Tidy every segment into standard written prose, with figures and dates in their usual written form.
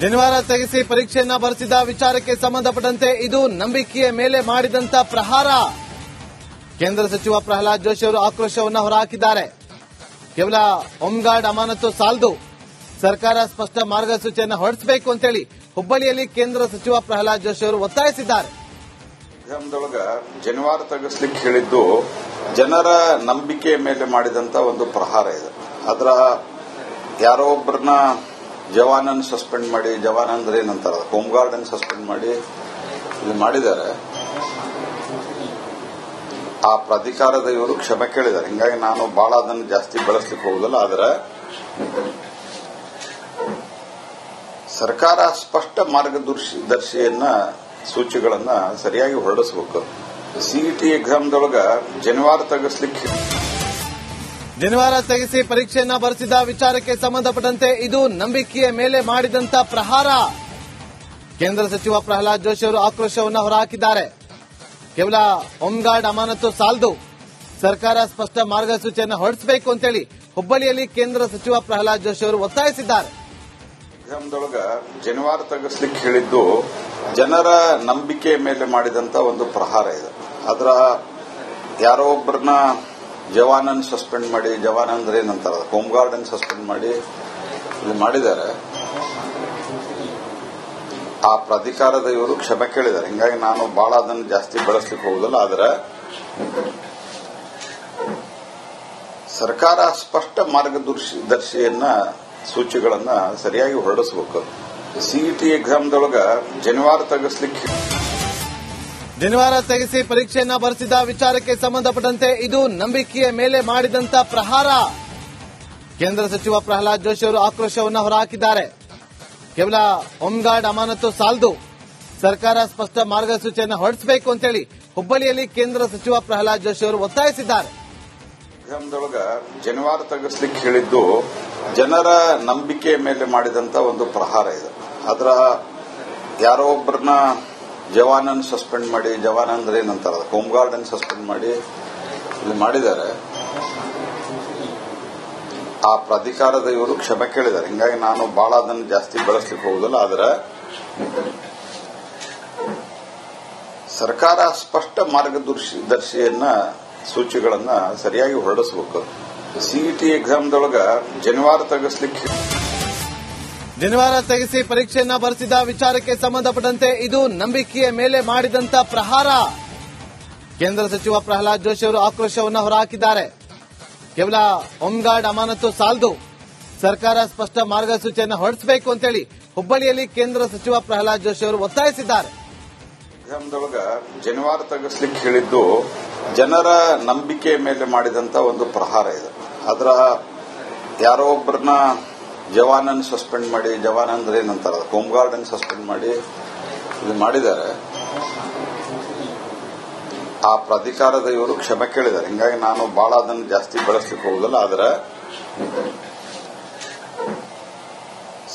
ಶನಿವಾರ ತೆಗೆಸಿ ಪರೀಕ್ಷೆಯನ್ನ ಬರೆಸಿದ ವಿಚಾರಕ್ಕೆ ಸಂಬಂಧಪಟ್ಟಂತೆ ಇದು ನಂಬಿಕೆಯ ಮೇಲೆ ಮಾಡಿದಂತ ಪ್ರಹಾರ. ಕೇಂದ್ರ ಸಚಿವ ಪ್ರಹ್ಲಾದ್ ಜೋಶಿ ಅವರು ಆಕ್ರೋಶವನ್ನು ಹೊರಹಾಕಿದ್ದಾರೆ. ಕೇವಲ ಹೋಂಗಾರ್ಡ್ ಅಮಾನತು ಸಾಲದು, ಸರ್ಕಾರ ಸ್ಪಷ್ಟ ಮಾರ್ಗಸೂಚಿಯನ್ನು ಹೊರಡಿಸಬೇಕು ಅಂತೇಳಿ ಹುಬ್ಬಳ್ಳಿಯಲ್ಲಿ ಕೇಂದ್ರ ಸಚಿವ ಪ್ರಹ್ಲಾದ್ ಜೋಶಿ ಅವರು ಒತ್ತಾಯಿಸಿದ್ದಾರೆ. ಶನಿವಾರ ತೆಗೆಸ್ಲಿಕ್ಕೆ ಹೇಳಿದ್ದು ಜನರ ನಂಬಿಕೆಯ ಮೇಲೆ ಮಾಡಿದಂತ ಒಂದು ಪ್ರಹಾರ ಇದೆ. ಅದರ ಯಾರೋ ಒಬ್ಬರನ್ನ ಜವಾನನ್ನು ಸಸ್ಪೆಂಡ್ ಮಾಡಿ, ಜವಾನ್ ಅಂದ್ರೆ ಏನಂತಾರ, ಹೋಂಗಾರ್ಡ್ ಅನ್ನು ಸಸ್ಪೆಂಡ್ ಮಾಡಿ ಇದು ಮಾಡಿದ್ದಾರೆ. ಆ ಪ್ರಾಧಿಕಾರದ ಇವರು ಕ್ಷಮೆ ಕೇಳಿದ್ದಾರೆ. ಹಿಂಗಾಗಿ ನಾನು ಬಹಳ ಅದನ್ನು ಜಾಸ್ತಿ ಬೆಳೆಸ್ಲಿಕ್ಕೆ ಹೋಗುದಿಲ್ಲ. ಆದರೆ ಸರ್ಕಾರ ಸ್ಪಷ್ಟ ಮಾರ್ಗದರ್ಶಿಯನ್ನ ಸೂಚಿಗಳನ್ನ ಸರಿಯಾಗಿ ಹೊರಡಿಸಬೇಕು. ಸಿಇಟಿ ಎಕ್ಸಾಮ್ದೊಳಗ ಶನಿವಾರ ತೆಗೆಸಿ ಪರೀಕ್ಷೆಯನ್ನ ಬರೆಸಿದ ವಿಚಾರಕ್ಕೆ ಸಂಬಂಧಪಟ್ಟಂತೆ ಇದು ನಂಬಿಕೆಯ ಮೇಲೆ ಮಾಡಿದಂತ ಪ್ರಹಾರ. ಕೇಂದ್ರ ಸಚಿವ ಪ್ರಹ್ಲಾದ್ ಜೋಶಿ ಅವರು ಆಕ್ರೋಶವನ್ನು ಹೊರಹಾಕಿದ್ದಾರೆ. ಕೇವಲ ಹೋಂಗಾರ್ಡ್ ಅಮಾನತು ಸಾಲದು, ಸರ್ಕಾರ ಸ್ಪಷ್ಟ ಮಾರ್ಗಸೂಚಿಯನ್ನು ಹೊರಡಿಸಬೇಕು ಅಂತೇಳಿ ಹುಬ್ಬಳ್ಳಿಯಲ್ಲಿ ಕೇಂದ್ರ ಸಚಿವ ಪ್ರಹ್ಲಾದ್ ಜೋಶಿ ಅವರು ಒತ್ತಾಯಿಸಿದ್ದಾರೆ. ಶನಿವಾರ ತೆಗೆಸ್ಲಿಕ್ಕೆ ಹೇಳಿದ್ದು ಜನರ ನಂಬಿಕೆಯ ಮೇಲೆ ಮಾಡಿದಂತ ಒಂದು ಪ್ರಹಾರ ಇದೆ. ಅದರ ಯಾರೋ ಒಬ್ಬರನ್ನ ಜವಾನನ್ನು ಸಸ್ಪೆಂಡ್ ಮಾಡಿ, ಜವಾನ್ ಅಂದ್ರೆ ಏನಂತಾರ, ಹೋಂಗಾರ್ಡ್ ಅನ್ನು ಸಸ್ಪೆಂಡ್ ಮಾಡಿ ಇದು ಮಾಡಿದ್ದಾರೆ. ಆ ಪ್ರಾಧಿಕಾರದ ಇವರು ಕ್ಷಮೆ ಕೇಳಿದ್ದಾರೆ. ಹಿಂಗಾಗಿ ನಾನು ಬಹಳ ಅದನ್ನು ಜಾಸ್ತಿ ಬೆಳೆಸ್ಲಿಕ್ಕೆ ಹೋಗುದಿಲ್ಲ. ಆದರೆ ಸರ್ಕಾರ ಸ್ಪಷ್ಟ ಮಾರ್ಗದರ್ಶಿಯನ್ನ ಸೂಚಿಗಳನ್ನ ಸರಿಯಾಗಿ ಹೊರಡಿಸಬೇಕು. ಸಿಇಟಿ ಎಕ್ಸಾಮ್ದೊಳಗ ಶನಿವಾರ ತೆಗೆಸಿ ಪರೀಕ್ಷೆಯನ್ನ ಬರೆಸಿದ ವಿಚಾರಕ್ಕೆ ಸಂಬಂಧಪಟ್ಟಂತೆ ಇದು ನಂಬಿಕೆಯ ಮೇಲೆ ಮಾಡಿದಂತ ಪ್ರಹಾರ. ಕೇಂದ್ರ ಸಚಿವ ಪ್ರಹ್ಲಾದ್ ಜೋಶಿ ಅವರು ಆಕ್ರೋಶವನ್ನು ಹೊರಹಾಕಿದ್ದಾರೆ. ಕೇವಲ ಹೋಂಗಾರ್ಡ್ ಅಮಾನತು ಸಾಲದು, ಸರ್ಕಾರ ಸ್ಪಷ್ಟ ಮಾರ್ಗಸೂಚಿಯನ್ನು ಹೊರಡಿಸಬೇಕು ಅಂತೇಳಿ ಹುಬ್ಬಳ್ಳಿಯಲ್ಲಿ ಕೇಂದ್ರ ಸಚಿವ ಪ್ರಹ್ಲಾದ್ ಜೋಶಿ ಅವರು ಒತ್ತಾಯಿಸಿದ್ದಾರೆ. ಶನಿವಾರ ತೆಗೆಸ್ಲಿಕ್ಕೆ ಹೇಳಿದ್ದು ಜನರ ನಂಬಿಕೆಯ ಮೇಲೆ ಮಾಡಿದಂತ ಒಂದು ಪ್ರಹಾರ ಇದೆ. ಅದರ ಯಾರೋ ಒಬ್ಬರನ್ನ ಜವಾನನ್ನು ಸಸ್ಪೆಂಡ್ ಮಾಡಿ, ಜವಾನ್ ಅಂದ್ರೆ ಏನಂತಾರ, ಹೋಂಗಾರ್ಡ್ ಅನ್ನು ಸಸ್ಪೆಂಡ್ ಮಾಡಿ ಇದು ಮಾಡಿದ್ದಾರೆ. ಆ ಪ್ರಾಧಿಕಾರದ ಇವರು ಕ್ಷಮೆ ಕೇಳಿದ್ದಾರೆ. ಹಿಂಗಾಗಿ ನಾನು ಬಹಳ ಅದನ್ನು ಜಾಸ್ತಿ ಬೆಳೆಸ್ಲಿಕ್ಕೆ ಹೋಗುದಿಲ್ಲ. ಆದರೆ ಸರ್ಕಾರ ಸ್ಪಷ್ಟ ಮಾರ್ಗದರ್ಶಿಯನ್ನ ಸೂಚಿಗಳನ್ನ ಸರಿಯಾಗಿ ಹೊರಡಿಸಬೇಕು. ಸಿಇಟಿ ಎಕ್ಸಾಮ್ದೊಳಗ ಶನಿವಾರ ತೆಗೆಸಿ ಪರೀಕ್ಷೆಯನ್ನ ಬರೆಸಿದ ವಿಚಾರಕ್ಕೆ ಸಂಬಂಧಪಟ್ಟಂತೆ ಇದು ನಂಬಿಕೆಯ ಮೇಲೆ ಮಾಡಿದಂತ ಪ್ರಹಾರ. ಕೇಂದ್ರ ಸಚಿವ ಪ್ರಹ್ಲಾದ್ ಜೋಶಿ ಅವರು ಆಕ್ರೋಶವನ್ನು ಹೊರಹಾಕಿದ್ದಾರೆ. ಕೇವಲ ಹೋಂಗಾರ್ಡ್ ಅಮಾನತು ಸಾಲದು, ಸರ್ಕಾರ ಸ್ಪಷ್ಟ ಮಾರ್ಗಸೂಚಿಯನ್ನು ಹೊರಡಿಸಬೇಕು ಅಂತೇಳಿ ಹುಬ್ಬಳ್ಳಿಯಲ್ಲಿ ಕೇಂದ್ರ ಸಚಿವ ಪ್ರಹ್ಲಾದ್ ಜೋಶಿ ಅವರು ಒತ್ತಾಯಿಸಿದ್ದಾರೆ. ಶನಿವಾರ ತೆಗೆಸ್ಲಿಕ್ಕೆ ಹೇಳಿದ್ದು ಜನರ ನಂಬಿಕೆಯ ಮೇಲೆ ಮಾಡಿದಂತ ಒಂದು ಪ್ರಹಾರ ಇದೆ. ಅದರ ಯಾರೋ ಒಬ್ಬರನ್ನ ಜವಾನನ್ನು ಸಸ್ಪೆಂಡ್ ಮಾಡಿ, ಜವಾನ್ ಅಂದ್ರೆ ಏನಂತಾರ, ಹೋಂಗಾರ್ಡ್ ಅನ್ನು ಸಸ್ಪೆಂಡ್ ಮಾಡಿ ಇದು ಮಾಡಿದ್ದಾರೆ. ಆ ಪ್ರಾಧಿಕಾರದ ಇವರು ಕ್ಷಮೆ ಕೇಳಿದ್ದಾರೆ. ಹಿಂಗಾಗಿ ನಾನು ಬಹಳ ಅದನ್ನು ಜಾಸ್ತಿ ಬೆಳೆಸ್ಲಿಕ್ಕೆ ಹೋಗುದಿಲ್ಲ. ಆದರೆ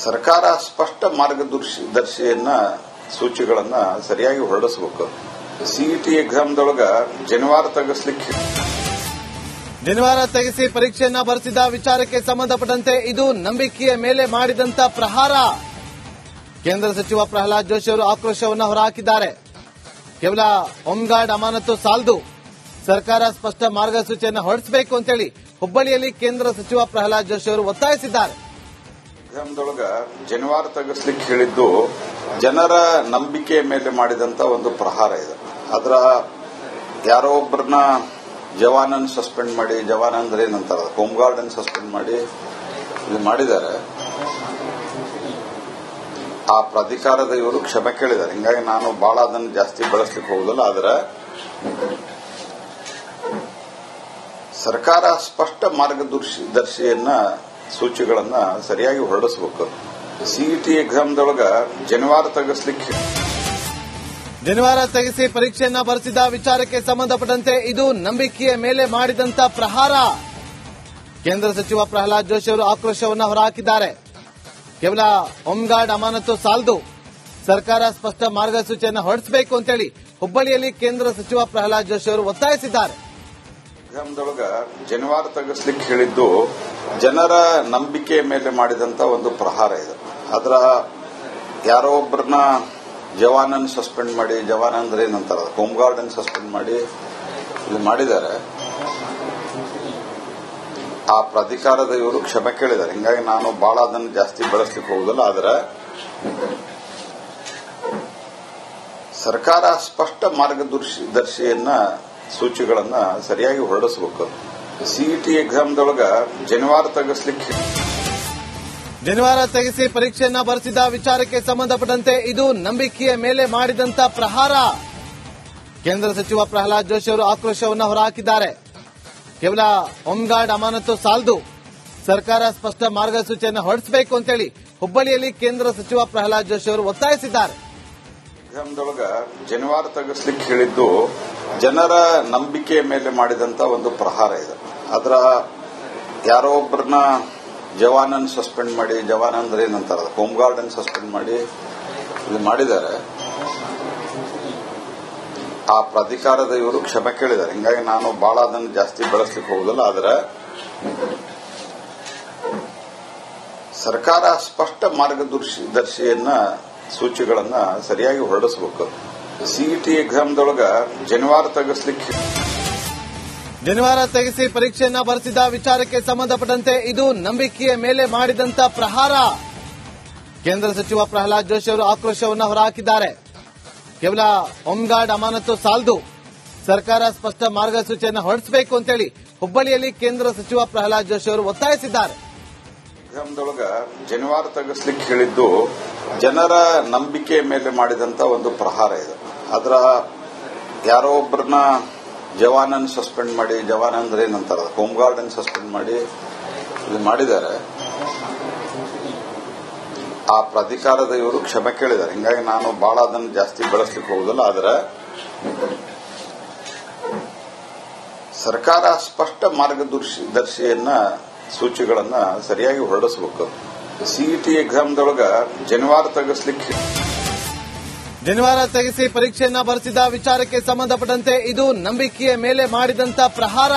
ಸರ್ಕಾರ ಸ್ಪಷ್ಟ ಮಾರ್ಗದರ್ಶಿಯನ್ನ ಸೂಚಿಗಳನ್ನ ಸರಿಯಾಗಿ ಹೊರಡಿಸಬೇಕು. ಸಿಇಟಿ ಎಕ್ಸಾಮ್ದೊಳಗ ಶನಿವಾರ ತೆಗೆಸಿ ಪರೀಕ್ಷೆಯನ್ನ ಬರೆಸಿದ ವಿಚಾರಕ್ಕೆ ಸಂಬಂಧಪಟ್ಟಂತೆ ಇದು ನಂಬಿಕೆಯ ಮೇಲೆ ಮಾಡಿದಂತ ಪ್ರಹಾರ. ಕೇಂದ್ರ ಸಚಿವ ಪ್ರಹ್ಲಾದ್ ಜೋಶಿ ಅವರು ಆಕ್ರೋಶವನ್ನು ಹೊರಹಾಕಿದ್ದಾರೆ. ಕೇವಲ ಹೋಂಗಾರ್ಡ್ ಅಮಾನತು ಸಾಲದು, ಸರ್ಕಾರ ಸ್ಪಷ್ಟ ಮಾರ್ಗಸೂಚಿಯನ್ನು ಹೊರಡಿಸಬೇಕು ಅಂತೇಳಿ ಹುಬ್ಬಳ್ಳಿಯಲ್ಲಿ ಕೇಂದ್ರ ಸಚಿವ ಪ್ರಹ್ಲಾದ್ ಜೋಶಿ ಅವರು ಒತ್ತಾಯಿಸಿದ್ದಾರೆ. ಶನಿವಾರ ತೆಗೆಸ್ಲಿಕ್ಕೆ ಹೇಳಿದ್ದು ಜನರ ನಂಬಿಕೆಯ ಮೇಲೆ ಮಾಡಿದಂತ ಒಂದು ಪ್ರಹಾರ ಇದೆ. ಅದರ ಯಾರೋ ಒಬ್ಬರನ್ನ ಜವಾನನ್ನು ಸಸ್ಪೆಂಡ್ ಮಾಡಿ, ಜವಾನ್ ಅಂದ್ರೆ ಏನಂತಾರ, ಹೋಂಗಾರ್ಡ್ ಅನ್ನು ಸಸ್ಪೆಂಡ್ ಮಾಡಿ ಇದು ಮಾಡಿದ್ದಾರೆ. ಆ ಪ್ರಾಧಿಕಾರದ ಇವರು ಕ್ಷಮೆ ಕೇಳಿದ್ದಾರೆ. ಹಿಂಗಾಗಿ ನಾನು ಬಹಳ ಅದನ್ನು ಜಾಸ್ತಿ ಬೆಳೆಸ್ಲಿಕ್ಕೆ ಹೋಗುದಿಲ್ಲ. ಆದರೆ ಸರ್ಕಾರ ಸ್ಪಷ್ಟ ಮಾರ್ಗದರ್ಶಿಯನ್ನ ಸೂಚಿಗಳನ್ನ ಸರಿಯಾಗಿ ಹೊರಡಿಸಬೇಕು. ಸಿಇಟಿ ಎಕ್ಸಾಮ್ದೊಳಗ ಶನಿವಾರ ತೆಗೆಸಿ ಪರೀಕ್ಷೆಯನ್ನ ಬರೆಸಿದ ವಿಚಾರಕ್ಕೆ ಸಂಬಂಧಪಟ್ಟಂತೆ ಇದು ನಂಬಿಕೆಯ ಮೇಲೆ ಮಾಡಿದಂತ ಪ್ರಹಾರ. ಕೇಂದ್ರ ಸಚಿವ ಪ್ರಹ್ಲಾದ್ ಜೋಶಿ ಅವರು ಆಕ್ರೋಶವನ್ನು ಹೊರಹಾಕಿದ್ದಾರೆ. ಕೇವಲ ಹೋಂಗಾರ್ಡ್ ಅಮಾನತು ಸಾಲದು, ಸರ್ಕಾರ ಸ್ಪಷ್ಟ ಮಾರ್ಗಸೂಚಿಯನ್ನು ಹೊರಡಿಸಬೇಕು ಅಂತೇಳಿ ಹುಬ್ಬಳ್ಳಿಯಲ್ಲಿ ಕೇಂದ್ರ ಸಚಿವ ಪ್ರಹ್ಲಾದ್ ಜೋಶಿ ಅವರು ಒತ್ತಾಯಿಸಿದ್ದಾರೆ. ಶನಿವಾರ ತೆಗೆಸ್ಲಿಕ್ಕೆ ಹೇಳಿದ್ದು ಜನರ ನಂಬಿಕೆಯ ಮೇಲೆ ಮಾಡಿದಂತ ಒಂದು ಪ್ರಹಾರ ಇದೆ. ಅದರ ಯಾರೋ ಒಬ್ಬರನ್ನ ಜವಾನನ್ ಸಸ್ಪೆಂಡ್ ಮಾಡಿ, ಜವಾನ ಅಂದ್ರೆ ಏನಂತಾರ, ಹೋಮ್ ಗಾರ್ಡ್ ಅನ್ನು ಸಸ್ಪೆಂಡ್ ಮಾಡಿ ಇದು ಮಾಡಿದ್ದಾರೆ. ಆ ಪ್ರಾಧಿಕಾರದ ಇವರು ಕ್ಷಮೆ ಕೇಳಿದ್ದಾರೆ. ಹಿಂಗಾಗಿ ನಾನು ಬಹಳ ಅದನ್ನು ಜಾಸ್ತಿ ಬೆಳೆಸ್ಲಿಕ್ಕೆ ಹೋಗುದಿಲ್ಲ. ಆದರೆ ಸರ್ಕಾರ ಸ್ಪಷ್ಟ ಮಾರ್ಗದರ್ಶಿಯನ್ನ ಸೂಚಿಗಳನ್ನ ಸರಿಯಾಗಿ ಹೊರಡಿಸಬೇಕು. ಸಿಇಟಿ ಎಕ್ಸಾಮ್ದೊಳಗ ಜನಿವಾರ ತೆಗೆಸಿ ಪರೀಕ್ಷೆಯನ್ನ ಬರೆಸಿದ ವಿಚಾರಕ್ಕೆ ಸಂಬಂಧಪಟ್ಟಂತೆ ಇದು ನಂಬಿಕೆಯ ಮೇಲೆ ಮಾಡಿದಂತ ಪ್ರಹಾರ. ಕೇಂದ್ರ ಸಚಿವ ಪ್ರಹ್ಲಾದ್ ಜೋಶಿ ಅವರು ಆಕ್ರೋಶವನ್ನು ಹೊರಹಾಕಿದ್ದಾರೆ. ಕೇವಲ ಹೋಮ್ಗಾರ್ಡ್ ಅಮಾನತು ಸಾಲದು, ಸರ್ಕಾರ ಸ್ಪಷ್ಟ ಮಾರ್ಗಸೂಚಿಯನ್ನು ಹೊರಡಿಸಬೇಕು ಅಂತೇಳಿ ಹುಬ್ಬಳ್ಳಿಯಲ್ಲಿ ಕೇಂದ್ರ ಸಚಿವ ಪ್ರಹ್ಲಾದ್ ಜೋಶಿ ಅವರು ಒತ್ತಾಯಿಸಿದ್ದಾರೆ. ಎಕ್ಸಾಮ್ದೊಳಗ ಜನಿವಾರ ತೆಗೆಸ್ಲಿಕ್ಕೆ ಹೇಳಿದ್ದು ಜನರ ನಂಬಿಕೆಯ ಮೇಲೆ ಮಾಡಿದಂತ ಒಂದು ಪ್ರಹಾರ ಇದೆ. ಅದರ ಯಾರೋ ಒಬ್ಬರನ್ನ ಜವಾನನ್ ಸಸ್ಪೆಂಡ್ ಮಾಡಿ, ಜವಾನ ಅಂದ್ರೆ ಏನಂತಾರ, ಹೋಮ್ ಗಾರ್ಡ್ ಅನ್ನು ಸಸ್ಪೆಂಡ್ ಮಾಡಿ ಇದು ಮಾಡಿದ್ದಾರೆ. ಆ ಪ್ರಾಧಿಕಾರದ ಇವರು ಕ್ಷಮೆ ಕೇಳಿದ್ದಾರೆ. ಹಿಂಗಾಗಿ ನಾನು ಬಹಳ ಅದನ್ನು ಜಾಸ್ತಿ ಬೆಳೆಸ್ಲಿಕ್ಕೆ ಹೋಗುದಿಲ್ಲ. ಆದರೆ ಸರ್ಕಾರ ಸ್ಪಷ್ಟ ಮಾರ್ಗದರ್ಶಿಯನ್ನ ಸೂಚಿಗಳನ್ನ ಸರಿಯಾಗಿ ಹೊರಡಿಸಬೇಕು. ಸಿಇಟಿ ಎಕ್ಸಾಮ್ದೊಳಗ ಜನಿವಾರ ತೆಗೆಸಿ ಪರೀಕ್ಷೆಯನ್ನ ಬರೆಸಿದ ವಿಚಾರಕ್ಕೆ ಸಂಬಂಧಪಟ್ಟಂತೆ ಇದು ನಂಬಿಕೆಯ ಮೇಲೆ ಮಾಡಿದಂತ ಪ್ರಹಾರ. ಕೇಂದ್ರ ಸಚಿವ ಪ್ರಹ್ಲಾದ್ ಜೋಶಿ ಅವರು ಆಕ್ರೋಶವನ್ನು ಹೊರಹಾಕಿದ್ದಾರೆ. ಕೇವಲ ಹೋಮ್ಗಾರ್ಡ್ ಅಮಾನತು ಸಾಲದು, ಸರ್ಕಾರ ಸ್ಪಷ್ಟ ಮಾರ್ಗಸೂಚಿಯನ್ನು ಹೊರಡಿಸಬೇಕು ಅಂತೇಳಿ ಹುಬ್ಬಳ್ಳಿಯಲ್ಲಿ ಕೇಂದ್ರ ಸಚಿವ ಪ್ರಹ್ಲಾದ್ ಜೋಶಿ ಅವರು ಒತ್ತಾಯಿಸಿದ್ದಾರೆ. ಎಕ್ಸಾಮ್ದೊಳಗ ಜನಿವಾರ ತೆಗೆಸ್ಲಿಕ್ಕೆ ಹೇಳಿದ್ದು ಜನರ ನಂಬಿಕೆಯ ಮೇಲೆ ಮಾಡಿದಂತ ಒಂದು ಪ್ರಹಾರ ಇದೆ. ಅದರ ಯಾರೋ ಒಬ್ಬರನ್ನ ಜವಾನನ್ ಸಸ್ಪೆಂಡ್ ಮಾಡಿ, ಜವಾನ ಅಂದ್ರೆ ಏನಂತಾರ, ಹೋಮ್ ಗಾರ್ಡ್ ಅನ್ನು ಸಸ್ಪೆಂಡ್ ಮಾಡಿ ಇದು ಮಾಡಿದ್ದಾರೆ. ಆ ಪ್ರಾಧಿಕಾರದ ಇವರು ಕ್ಷಮೆ ಕೇಳಿದ್ದಾರೆ. ಹಿಂಗಾಗಿ ನಾನು ಬಹಳ ಅದನ್ನು ಜಾಸ್ತಿ ಬೆಳೆಸ್ಲಿಕ್ಕೆ ಹೋಗುದಿಲ್ಲ. ಆದರೆ ಸರ್ಕಾರ ಸ್ಪಷ್ಟ ಮಾರ್ಗದರ್ಶಿಯನ್ನ ಸೂಚಿಗಳನ್ನ ಸರಿಯಾಗಿ ಹೊರಡಿಸಬೇಕು. ಸಿಇಟಿ ಎಕ್ಸಾಮ್ದೊಳಗ ಜನಿವಾರ ತೆಗೆಸಿ ಪರೀಕ್ಷೆಯನ್ನ ಬರೆಸಿದ ವಿಚಾರಕ್ಕೆ ಸಂಬಂಧಪಟ್ಟಂತೆ ಇದು ನಂಬಿಕೆಯ ಮೇಲೆ ಮಾಡಿದಂತ ಪ್ರಹಾರ.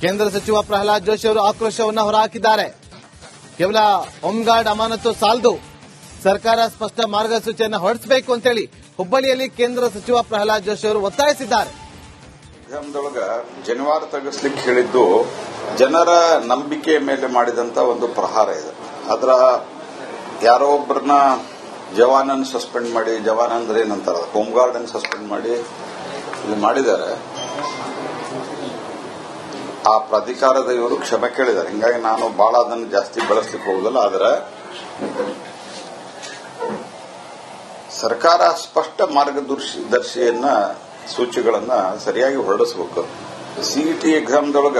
ಕೇಂದ್ರ ಸಚಿವ ಪ್ರಹ್ಲಾದ್ ಜೋಶಿ ಅವರು ಆಕ್ರೋಶವನ್ನು ಹೊರಹಾಕಿದ್ದಾರೆ. ಕೇವಲ ಹೋಮ್ಗಾರ್ಡ್ ಅಮಾನತು ಸಾಲದು, ಸರ್ಕಾರ ಸ್ಪಷ್ಟ ಮಾರ್ಗಸೂಚಿಯನ್ನು ಹೊರಡಿಸಬೇಕು ಅಂತೇಳಿ ಹುಬ್ಬಳ್ಳಿಯಲ್ಲಿ ಕೇಂದ್ರ ಸಚಿವ ಪ್ರಹ್ಲಾದ್ ಜೋಶಿ ಅವರು ಒತ್ತಾಯಿಸಿದ್ದಾರೆ. ಎಕ್ಸಾಮ್ದೊಳಗ ಜನಿವಾರ ತೆಗೆಸ್ಲಿಕ್ಕೆ ಹೇಳಿದ್ದು ಜನರ ನಂಬಿಕೆಯ ಮೇಲೆ ಮಾಡಿದಂತ ಒಂದು ಪ್ರಹಾರ ಇದೆ. ಅದರ ಯಾರೋ ಒಬ್ಬರನ್ನ ಜವಾನನ್ ಸಸ್ಪೆಂಡ್ ಮಾಡಿ, ಜವಾನ ಅಂದ್ರೆ ಏನಂತಾರ, ಹೋಮ್ ಗಾರ್ಡ್ ಅನ್ನು ಸಸ್ಪೆಂಡ್ ಮಾಡಿ ಇದು ಮಾಡಿದ್ದಾರೆ. ಆ ಪ್ರಾಧಿಕಾರದ ಇವರು ಕ್ಷಮೆ ಕೇಳಿದ್ದಾರೆ. ಹಿಂಗಾಗಿ ನಾನು ಬಹಳ ಅದನ್ನು ಜಾಸ್ತಿ ಬೆಳೆಸ್ಲಿಕ್ಕೆ ಹೋಗುದಿಲ್ಲ. ಆದರೆ ಸರ್ಕಾರ ಸ್ಪಷ್ಟ ಮಾರ್ಗದರ್ಶಿಯನ್ನ ಸೂಚಿಗಳನ್ನ ಸರಿಯಾಗಿ ಹೊರಡಿಸಬೇಕು. ಸಿಇಟಿ ಎಕ್ಸಾಮ್ದೊಳಗ